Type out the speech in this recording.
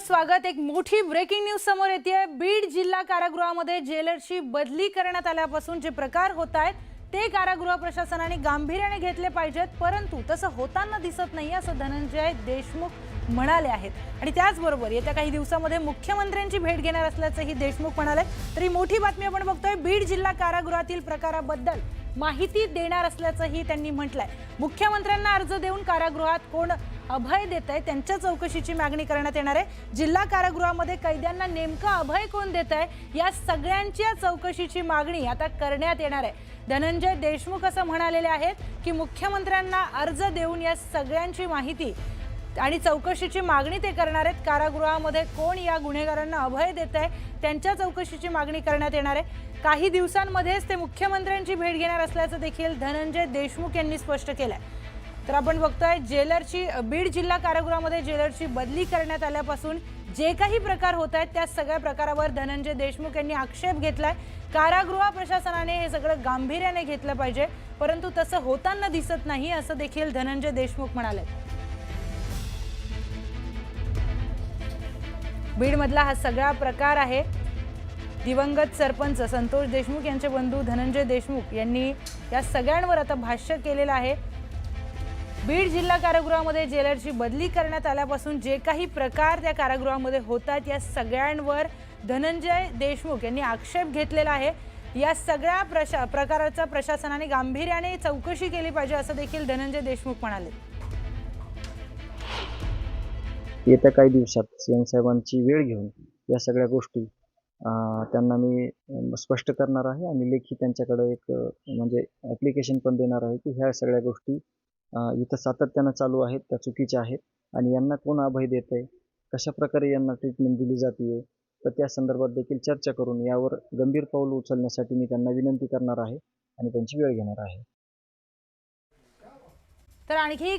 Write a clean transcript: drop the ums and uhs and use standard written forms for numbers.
स्वागत। एक मोठी ब्रेकिंग न्यूज समोर येते। बीड जिल्हा कारागृहामध्ये जेलरची बदली करण्यात आल्यापासून जे प्रकार होत आहेत ते कारागृह प्रशासनाने गांभीर्याने घेतले पाहिजेत, परंतु तसं होताना दिसत नाही असं धनंजय देशमुख म्हणाले आहेत। आणि त्याचबरोबर येत्या काही दिवसांमध्ये मुख्यमंत्र्यांची भेट घेणार असल्याचंही देशमुख म्हणाले। तरी मोठी बातमी आपण बघतोय, बीड जिल्हा कारागृहातील प्रकाराबद्दल माहिती देणार असल्याचंही त्यांनी म्हटलंय। मुख्यमंत्र्यांना अर्ज देऊन कारागृहात कोण अभय देत आहे त्यांच्या चौकशीची मागणी करण्यात येणार आहे। जिल्हा कारागृहामध्ये कैद्यांना नेमकं अभय कोण देत आहे या सगळ्यांच्या चौकशीची मागणी आता करण्यात येणार आहे। धनंजय देशमुख असं म्हणालेले आहेत की मुख्यमंत्र्यांना अर्ज देऊन या सगळ्यांची माहिती आणि चौकशीची मागणी ते करणार आहेत। कारागृहामध्ये कोण या गुन्हेगारांना अभय देत आहे त्यांच्या चौकशीची मागणी करण्यात येणार आहे। काही दिवसांमध्येच ते मुख्यमंत्र्यांची भेट घेणार असल्याचं देखील धनंजय देशमुख यांनी स्पष्ट केलंय। तर आपण बघतोय, जेलरची बीड जिल्हा कारागृहामध्ये जेलरची बदली करण्यात आल्यापासून जे काही प्रकार होत आहेत त्या सगळ्या प्रकारावर धनंजय देशमुख यांनी आक्षेप घेतलाय। कारागृह प्रशासनाने हे सगळं गांभीर्याने घेतलं पाहिजे, परंतु तसं होताना दिसत नाही असं देखील धनंजय देशमुख म्हणाले। बीड मधला हा सगळा प्रकार आहे। दिवंगत सरपंच संतोष देशमुख यांचे बंधू धनंजय देशमुख यांनी या सगळ्यांवर आता भाष्य केलेलं आहे। बीड जिल्हा कारागृहामध्ये जेलरची बदली करण्यात आल्यापासून जे काही प्रकार त्या कारागृहामध्ये होतात या सगळ्यांवर धनंजय देशमुख यांनी आक्षेप घेतलेला आहे। या सगळ्या प्रकाराचा प्रशासनाने गांभीर्याने चौकशी केली पाहिजे असं देखील धनंजय देशमुख म्हणाले। येत्या काही दिवसात सीएम साहेबांची वेळ घेऊन या सगळ्या गोष्टी त्यांना मी स्पष्ट करणार आहे आणि लेखी त्यांच्याकडे एक म्हणजे ॲप्लिकेशन पण देणार आहे की ह्या सगळ्या गोष्टी इथं सातत्यानं चालू आहेत, त्या चुकीच्या आहेत आणि यांना कोण अभय देत आहे, कशा प्रकारे यांना ट्रीटमेंट दिली जाते, तर त्या संदर्भात देखील चर्चा करून यावर गंभीर पाऊल उचलण्यासाठी मी त्यांना विनंती करणार आहे आणि त्यांची वेळ घेणार आहे। तर आणखी